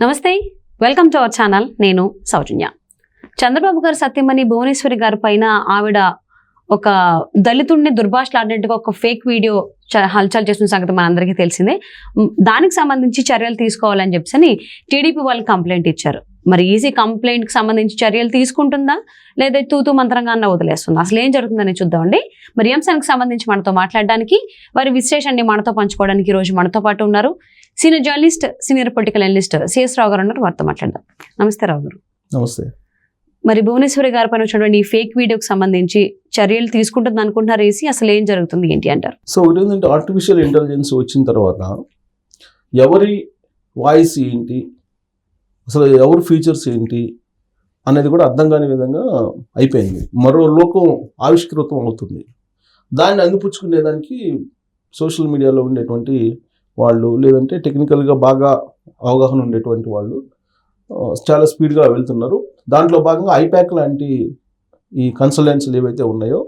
నమస్తే, welcome to our channel. నేను సౌజన్య. చంద్రబాబు గారు సత్యమణి భువనేశ్వరి గారి పైన ఆవిడ ఒక దళితుడిని దుర్భాషలాడినట్టుగా ఒక ఫేక్ వీడియో హల్చల్ చేసిన సంగతి మనందరికీ తెలిసిందే. దానికి సంబంధించి చర్యలు తీసుకోవాలని చెప్పి టీడీపీ వాళ్ళు కంప్లైంట్ ఇచ్చారు. మరి ఈసీ కంప్లైంట్ కి సంబంధించి చర్యలు తీసుకుంటుందా లేదా తూతూ మంత్రంగా వదిలేస్తుందా, అసలు ఏం జరుగుతుందని చూద్దామండి. మరి అంశానికి సంబంధించి మనతో మాట్లాడడానికి, వారి విశ్లేషణని మనతో పంచుకోవడానికి ఈ రోజు మనతో పాటు ఉన్నారు senior journalist, senior political analyst CS Rao garu ఉన్నారు. వారితో మాట్లాడదాం. నమస్తే రావు గారు. నమస్తే. మరి భువనేశ్వరి గారి పైన వచ్చినటువంటి ఈ ఫేక్ వీడియోకి సంబంధించి చర్యలు తీసుకుంటుంది అనుకుంటున్నారు ఏసీ, అసలు ఏం జరుగుతుంది ఏంటి అంటారు? సో ఒకటి ఏంటంటే, ఆర్టిఫిషియల్ ఇంటెలిజెన్స్ వచ్చిన తర్వాత ఎవరి వాయిస్ ఏంటి, అసలు ఎవరి ఫీచర్స్ ఏంటి అనేది కూడా అర్థం కాని విధంగా అయిపోయింది. మరో లోకం ఆవిష్కృతం అవుతుంది. దాన్ని అందిపుచ్చుకునేదానికి సోషల్ మీడియాలో ఉండేటువంటి వాళ్ళు, లేదంటే టెక్నికల్గా బాగా అవగాహన ఉండేటువంటి వాళ్ళు చాలా స్పీడ్గా వెళ్తున్నారు. దాంట్లో భాగంగా ఐప్యాక్ లాంటి ఈ కన్సల్టెన్సీలు ఏవైతే ఉన్నాయో,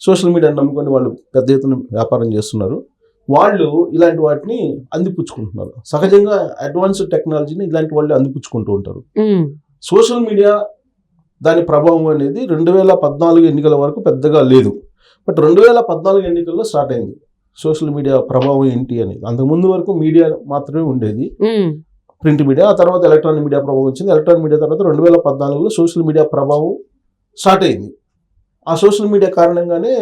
సోషల్ మీడియాని నమ్ముకొని వాళ్ళు పెద్ద ఎత్తున వ్యాపారం చేస్తున్నారు. వాళ్ళు ఇలాంటి వాటిని అందిపుచ్చుకుంటున్నారు. సహజంగా అడ్వాన్స్డ్ టెక్నాలజీని ఇలాంటి వాళ్ళు అందిపుచ్చుకుంటూ ఉంటారు. సోషల్ మీడియా దాని ప్రభావం అనేది 2014 ఎన్నికల వరకు పెద్దగా లేదు. బట్ 2014 ఎన్నికల్లో స్టార్ట్ అయింది సోషల్ మీడియా ప్రభావం ఏంటి అనేది. అంతకుముందు వరకు మీడియా మాత్రమే ఉండేది, ప్రింట్ మీడియా. ఆ తర్వాత ఎలక్ట్రానిక్ మీడియా ప్రభావం వచ్చింది. ఎలక్ట్రానిక్ మీడియా తర్వాత 2014లో సోషల్ మీడియా ప్రభావం స్టార్ట్ అయింది. ఆ సోషల్ మీడియా కారణంగానే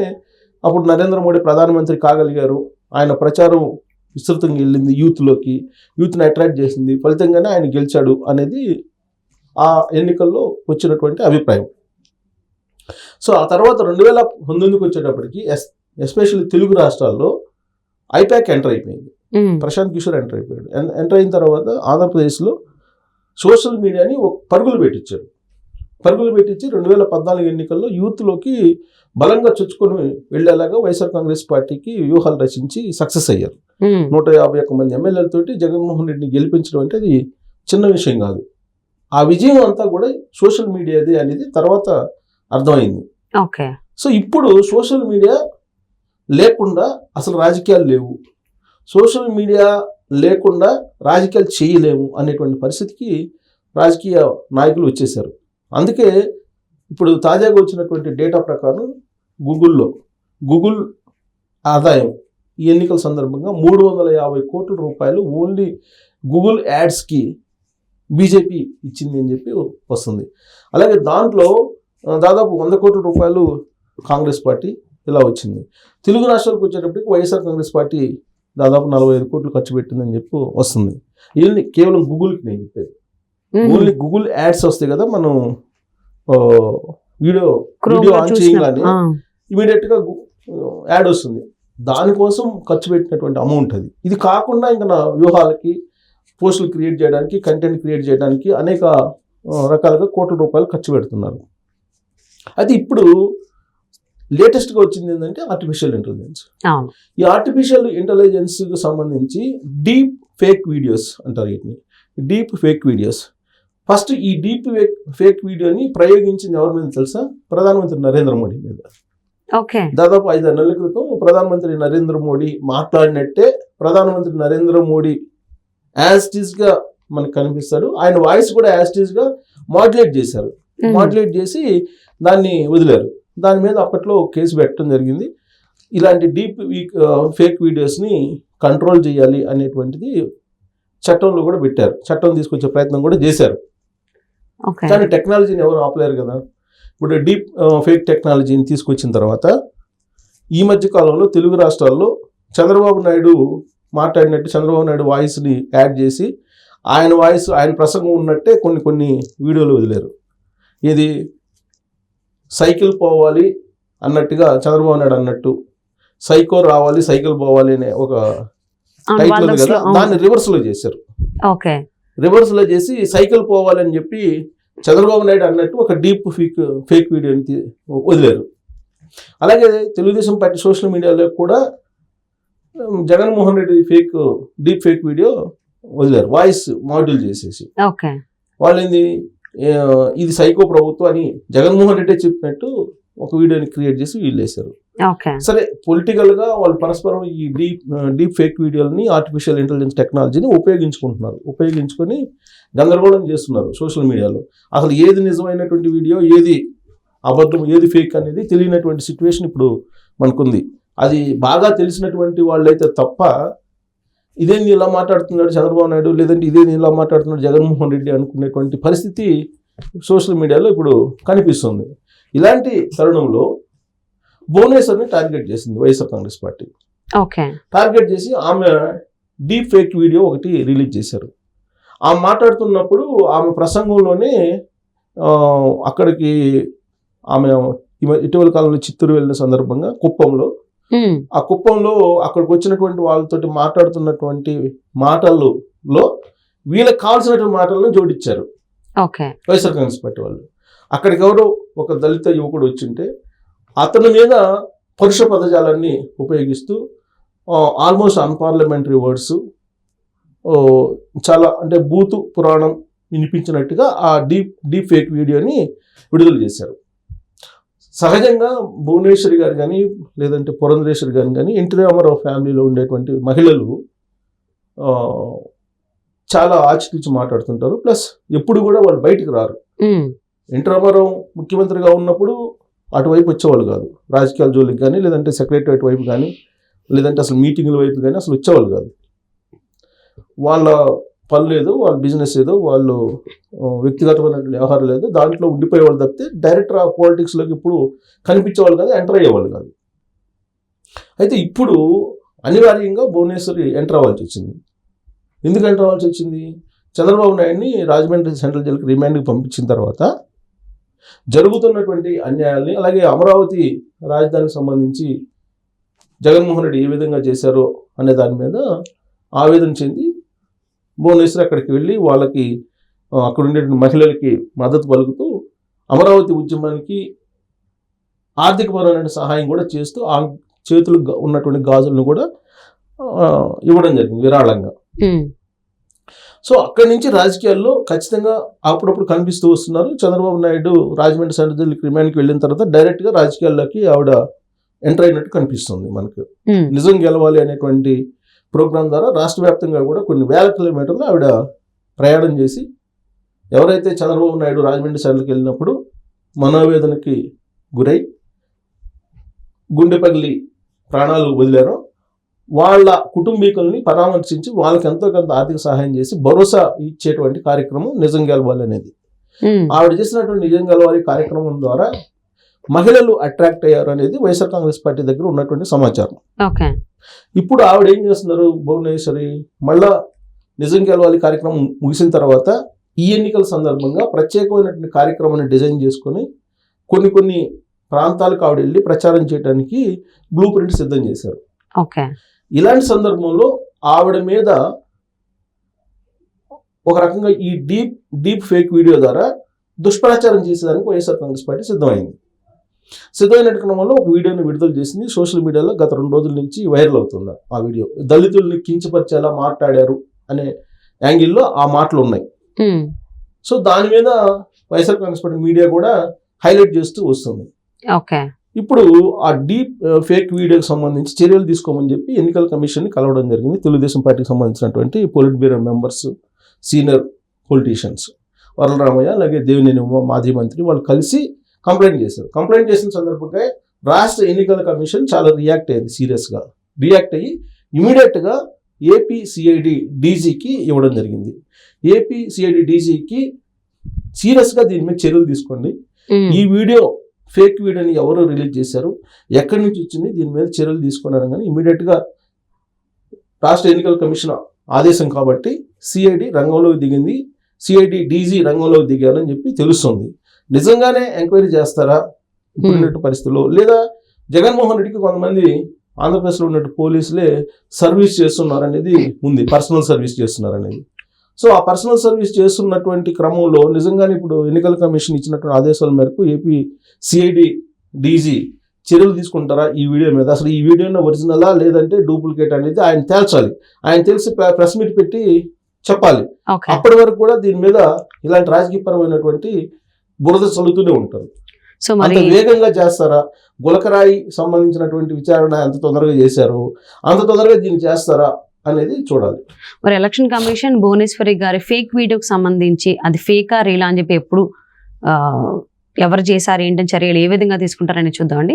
అప్పుడు నరేంద్ర మోడీ ప్రధానమంత్రి కాగలిగారు. ఆయన ప్రచారం విస్తృతంగా వెళ్ళింది యూత్లోకి, యూత్ని అట్రాక్ట్ చేసింది. ఫలితంగానే ఆయన గెలిచాడు అనేది ఆ ఎన్నికల్లో వచ్చినటువంటి అభిప్రాయం. సో ఆ తర్వాత 2019కి వచ్చేటప్పటికి ఎస్పెషల్లీ తెలుగు రాష్ట్రాల్లో ఐప్యాక్ ఎంటర్ అయిపోయింది. ప్రశాంత్ కిషోర్ ఎంటర్ అయిపోయాడు. ఎంటర్ అయిన తర్వాత ఆంధ్రప్రదేశ్లో సోషల్ మీడియాని పరుగులు పెట్టించారు. పరుగులు పెట్టించి 2014 ఎన్నికల్లో యూత్లోకి బలంగా చొచ్చుకొని వెళ్ళేలాగా వైఎస్ఆర్ కాంగ్రెస్ పార్టీకి వ్యూహాలు రచించి సక్సెస్ అయ్యారు. 151 మంది ఎమ్మెల్యేలతోటి జగన్మోహన్ రెడ్డిని గెలిపించడం అంటే అది చిన్న విషయం కాదు. ఆ విజయం అంతా కూడా సోషల్ మీడియాదే అనేది తర్వాత అర్థమైంది. సో ఇప్పుడు సోషల్ మీడియా లేకుండా అసలు రాజకీయాలు లేవు, సోషల్ మీడియా లేకుండా రాజకీయాలు చేయలేము అనేటువంటి పరిస్థితికి రాజకీయ నాయకులు వచ్చేసారు. అందుకే ఇప్పుడు తాజాగా వచ్చినటువంటి డేటా ప్రకారం గూగుల్ ఆదాయం ఈ ఎన్నికల సందర్భంగా 350 కోట్ల రూపాయలు ఓన్లీ గూగుల్ యాడ్స్కి బీజేపీ ఇచ్చింది అని చెప్పి వస్తుంది. అలాగే దాంట్లో దాదాపు 100 కోట్ల రూపాయలు కాంగ్రెస్ పార్టీ ఇలా వచ్చింది. తెలుగు రాష్ట్రాలకు వచ్చేటప్పటికి వైఎస్ఆర్ కాంగ్రెస్ పార్టీ దాదాపు 45 కోట్లు ఖర్చు పెట్టిందని చెప్పి వస్తుంది. ఇది కేవలం గూగుల్కి నేను చెప్పేది. ఓన్లీ గూగుల్ యాడ్స్ వస్తాయి కదా, మనం వీడియో ఆన్ చేయగానే ఇమీడియట్గా యాడ్ వస్తుంది. దానికోసం ఖర్చు పెట్టినటువంటి అమౌంట్ అది. ఇది కాకుండా ఇంకా నా వ్యూహాలకి, పోస్టులు క్రియేట్ చేయడానికి, కంటెంట్ క్రియేట్ చేయడానికి అనేక రకాలుగా కోట్ల రూపాయలు ఖర్చు పెడుతున్నారు. అది ఇప్పుడు లేటెస్ట్గా వచ్చింది ఏంటంటే ఆర్టిఫిషియల్ ఇంటెలిజెన్స్. ఈ ఆర్టిఫిషియల్ ఇంటెలిజెన్స్కి సంబంధించి డీప్ ఫేక్ వీడియోస్ అంటారు వీటిని. Deep fake videos. ఫస్ట్ ఈ డీప్ ఫేక్ వీడియోని ప్రయోగించింది ఎవరి మీద తెలుసా? ప్రధానమంత్రి నరేంద్ర మోడీ మీద. దాదాపు 5-6 నెలల క్రితం ప్రధానమంత్రి నరేంద్ర మోడీ మాట్లాడినట్టే ప్రధానమంత్రి నరేంద్ర మోడీ యాజ్ టీజ్గా మనకు కనిపిస్తాడు. ఆయన వాయిస్ కూడా యాజ్ టీజ్గా మాడ్యులేట్ చేశారు. మాడ్యులేట్ చేసి దాన్ని వదిలారు. దాని మీద అప్పట్లో కేసు పెట్టడం జరిగింది. ఇలాంటి డీప్ ఫేక్ వీడియోస్ని కంట్రోల్ చేయాలి అనేటువంటిది చట్టంలో కూడా పెట్టారు. చట్టం తీసుకొచ్చే ప్రయత్నం కూడా చేశారు. కానీ టెక్నాలజీని ఎవరు ఆపలేరు కదా. ఇప్పుడు డీప్ ఫేక్ టెక్నాలజీని తీసుకొచ్చిన తర్వాత ఈ మధ్య కాలంలో తెలుగు రాష్ట్రాల్లో చంద్రబాబు నాయుడు మాట్లాడినట్టు చంద్రబాబు నాయుడు వాయిస్ని యాడ్ చేసి ఆయన వాయిస్, ఆయన ప్రసంగం ఉన్నట్టే కొన్ని వీడియోలు వదిలేరు. ఇది సైకిల్ పోవాలి అన్నట్టుగా చంద్రబాబు నాయుడు అన్నట్టు, సైకో రావాలి సైకిల్ పోవాలి అనే ఒక టైటిల్ ఉంది కదా, దాన్ని రివర్స్లో చేశారు. రివర్స్లో చేసి సైకిల్ పోవాలి అని చెప్పి చంద్రబాబు నాయుడు అన్నట్టు ఒక డీప్ ఫేక్ వీడియోని వదిలేరు. అలాగే తెలుగుదేశం పార్టీ సోషల్ మీడియాలో కూడా Jaganmohan Reddy deep fake video వదిలేరు, వాయిస్ మాడ్యూల్ చేసేసి. వాళ్ళు ఇది సైకో ప్రభుత్వం అని జగన్మోహన్ రెడ్డి చెప్పినట్టు ఒక వీడియోని క్రియేట్ చేసి వీళ్ళు వేశారు. ఓకే. సరే పొలిటికల్ గా వాళ్ళు పరస్పరం ఈ డీప్ ఫేక్ వీడియోలని ఆర్టిఫిషియల్ ఇంటెలిజెన్స్ టెక్నాలజీని ఉపయోగించుకొని గందరగోళం చేస్తున్నారు సోషల్ మీడియాలో. అసలు ఏది నిజమైనటువంటి వీడియో, ఏది అబద్ధం, ఏది ఫేక్ అనేది తెలియనటువంటి సిచ్యువేషన్ ఇప్పుడు మనకుంది. అది బాగా తెలిసినటువంటి వాళ్ళైతే తప్ప ఇదేంది ఇలా మాట్లాడుతున్నాడు చంద్రబాబు నాయుడు, లేదంటే ఇదేంది ఇలా మాట్లాడుతున్నాడు జగన్మోహన్ రెడ్డి అనుకునేటువంటి పరిస్థితి సోషల్ మీడియాలో ఇప్పుడు కనిపిస్తుంది. ఇలాంటి తరుణంలో భువనేశ్వర్ని టార్గెట్ చేసింది YSR Congress party. Okay. Target చేసి ఆమె డీప్ ఫేక్ వీడియో ఒకటి రిలీజ్ చేశారు. ఆమె మాట్లాడుతున్నప్పుడు ఆమె ప్రసంగంలోనే అక్కడికి ఆమె ఇటీవల కాలంలో చిత్తూరు వెళ్ళిన సందర్భంగా కుప్పంలో అక్కడికి వచ్చినటువంటి వాళ్ళతోటి మాట్లాడుతున్నటువంటి మాటల్లో వీళ్ళకి కావాల్సినటువంటి మాటలను జోడించారు వైఎస్ఆర్ కాంగ్రెస్ పార్టీ వాళ్ళు. అక్కడికి ఎవరో ఒక దళిత యువకుడు వచ్చింటే అతని మీద పరుష పదజాలాన్ని ఉపయోగిస్తూ ఆల్మోస్ట్ అన్పార్లమెంటరీ వర్డ్స్, చాలా అంటే బూతు పురాణం వినిపించినట్టుగా ఆ డీప్ ఫేక్ వీడియోని విడుదల చేశారు. సహజంగా భువనేశ్వరి గారు కానీ లేదంటే పురంధరేశ్వరి గారు కానీ ఎన్టీ రామారావు ఫ్యామిలీలో ఉండేటువంటి మహిళలు చాలా ఆచితూచి మాట్లాడుతుంటారు. ప్లస్ ఎప్పుడు కూడా వాళ్ళు బయటికి రారు. ఎన్టీ రామారావు ముఖ్యమంత్రిగా ఉన్నప్పుడు అటువైపు వచ్చేవాళ్ళు కాదు, రాజకీయాల జోలికి కానీ లేదంటే సెక్రటరియట్ వైపు కానీ లేదంటే అసలు మీటింగుల వైపు కానీ అసలు వచ్చేవాళ్ళు కాదు. వాళ్ళ పనులు ఏదో, వాళ్ళ బిజినెస్ ఏదో, వాళ్ళు వ్యక్తిగతమైన వ్యవహారం లేదో దాంట్లో ఉండిపోయేవాళ్ళు తప్పితే డైరెక్ట్ పాలిటిక్స్లోకి ఇప్పుడు కనిపించేవాళ్ళు కాదు, ఎంటర్ అయ్యేవాళ్ళు కాదు. అయితే ఇప్పుడు అనివార్యంగా భువనేశ్వరి ఎంటర్ అవ్వాల్సి వచ్చింది. ఎందుకు ఎంటర్ అవ్వాల్సి వచ్చింది? చంద్రబాబు నాయుడిని రాజమండ్రి సెంట్రల్ జైలుకి రిమాండ్కి పంపించిన తర్వాత జరుగుతున్నటువంటి అన్యాయాల్ని, అలాగే అమరావతి రాజధానికి సంబంధించి జగన్మోహన్ రెడ్డి ఏ విధంగా చేశారో అనే దాని మీద ఆవేదన చెంది భువనేశ్వరి అక్కడికి వెళ్ళి వాళ్ళకి అక్కడ ఉండే మహిళలకి మద్దతు పలుకుతూ అమరావతి ఉద్యమానికి ఆర్థికపరమైన సహాయం కూడా చేస్తూ ఆ చేతులు ఉన్నటువంటి గాజులను కూడా ఇవ్వడం జరిగింది విరాళంగా. సో అక్కడి నుంచి రాజకీయాల్లో ఖచ్చితంగా అప్పుడప్పుడు కనిపిస్తూ వస్తున్నారు. చంద్రబాబు నాయుడు రాజమండ్రి సెంట్రల్ జైలుకి రిమాండ్కి వెళ్ళిన తర్వాత డైరెక్ట్గా రాజకీయాల్లోకి ఆవిడ ఎంటర్ అయినట్టు కనిపిస్తుంది మనకు. నిజం గెలవాలి అనేటువంటి ప్రోగ్రాం ద్వారా రాష్ట్ర వ్యాప్తంగా కూడా కొన్ని వేల కిలోమీటర్లు ఆవిడ ప్రయాణం చేసి ఎవరైతే చంద్రబాబు నాయుడు రాజమండ్రి సెంట్రల్కి వెళ్ళినప్పుడు మనోవేదనకి గురై గుండె పగిలి ప్రాణాలు వదిలారో వాళ్ళ కుటుంబీకుల్ని పరామర్శించి వాళ్ళకి ఎంతో కొంత ఆర్థిక సహాయం చేసి భరోసా ఇచ్చేటువంటి కార్యక్రమం నిజం గెలవాలి అనేది. ఆవిడ చేసినటువంటి నిజం గెలవాలి కార్యక్రమం ద్వారా మహిళలు అట్రాక్ట్ అయ్యారు అనేది వైఎస్ఆర్ కాంగ్రెస్ పార్టీ దగ్గర ఉన్నటువంటి సమాచారం. ఇప్పుడు ఆవిడ ఏం చేస్తున్నారు, భువనేశ్వరి మళ్ళా నిజం గెలవాలి కార్యక్రమం ముగిసిన తర్వాత ఈ ఎన్నికల సందర్భంగా ప్రత్యేకమైనటువంటి కార్యక్రమాన్ని డిజైన్ చేసుకొని కొన్ని ప్రాంతాలకు ఆవిడ వెళ్ళి ప్రచారం చేయడానికి బ్లూ ప్రింట్ సిద్ధం చేశారు. ఇలాంటి సందర్భంలో ఆవిడ మీద ఒక రకంగా ఈ డీప్ ఫేక్ వీడియో ద్వారా దుష్ప్రచారం చేసేదానికి వైఎస్ఆర్ కాంగ్రెస్ పార్టీ సిద్ధమైన క్రమంలో ఒక వీడియోని విడుదల చేసింది. సోషల్ మీడియాలో గత 2 రోజుల నుంచి వైరల్ అవుతుంది ఆ వీడియో. దళితుల్ని కించపరిచేలా మాట్లాడారు అనే యాంగిల్లో ఆ మాటలు ఉన్నాయి. సో దాని మీద వైఎస్ఆర్ కాంగ్రెస్ పార్టీ మీడియా కూడా హైలైట్ చేస్తూ వస్తుంది. ఇప్పుడు ఆ డీప్ ఫేక్ వీడియోకి సంబంధించి చర్యలు తీసుకోమని చెప్పి ఎన్నికల కమిషన్ని కలవడం జరిగింది. తెలుగుదేశం పార్టీకి సంబంధించినటువంటి polit bureau members, senior politicians Varla Ramaiah అలాగే దేవినేని మాజీ మంత్రి వాళ్ళు కలిసి కంప్లైంట్ చేశారు. కంప్లైంట్ చేసిన సందర్భంగా రాష్ట్ర ఎన్నికల కమిషన్ చాలా రియాక్ట్ అయ్యింది. సీరియస్గా రియాక్ట్ అయ్యి ఇమీడియట్గా ఏపీ సిఐడి డీజీకి ఇవ్వడం జరిగింది. ఏపీ సిఐడి డీజీకి సీరియస్గా దీని మీద చర్యలు తీసుకోండి, ఈ వీడియో ఫేక్ వీడియోని ఎవరు రిలీజ్ చేశారు, ఎక్కడి నుంచి వచ్చింది, దీని మీద చర్యలు తీసుకున్నారు కానీ ఇమీడియట్గా రాష్ట్ర ఎన్నికల కమిషన్ ఆదేశం కాబట్టి సిఐడి రంగంలోకి దిగింది, సిఐడి డీజీ రంగంలోకి దిగారని చెప్పి తెలుస్తుంది. నిజంగానే ఎంక్వైరీ చేస్తారా ఇప్పుడున్నట్టు పరిస్థితుల్లో, లేదా జగన్మోహన్ రెడ్డికి కొంతమంది ఆంధ్రప్రదేశ్లో ఉన్నట్టు పోలీసులే సర్వీస్ చేస్తున్నారనేది ఉంది, పర్సనల్ సర్వీస్ చేస్తున్నారనేది. సో ఆ పర్సనల్ సర్వీస్ చేస్తున్నటువంటి క్రమంలో నిజంగానే ఇప్పుడు ఎన్నికల కమిషన్ ఇచ్చినటువంటి ఆదేశాల మేరకు ఏపీ సిఐడి డీజీ చర్యలు తీసుకుంటారా ఈ వీడియో మీద? అసలు ఈ వీడియోని ఒరిజినలా లేదంటే డూప్లికేట్ అనేది ఆయన తేల్చాలి. ఆయన తెలిసి ప్రెస్ మీట్ పెట్టి చెప్పాలి. అప్పటి వరకు కూడా దీని మీద ఇలాంటి రాజకీయపరమైనటువంటి బురద చల్లుతూనే ఉంటారు. సో అంత మరి వేగంగా చేస్తారా? గులకరాయి సంబంధించినటువంటి విచారణ ఎంత తొందరగా చేశారు, అంత తొందరగా దీన్ని చేస్తారా అనేది చూడాలి. మరి ఎలక్షన్ కమిషన్ భువనేశ్వరి గారి ఫేక్ వీడియోకి సంబంధించి అది ఫేకా రీలా అని చెప్పి ఎప్పుడు ఎవరు చేశారు ఏంటని చర్యలు ఏ విధంగా తీసుకుంటారని చూద్దామండి.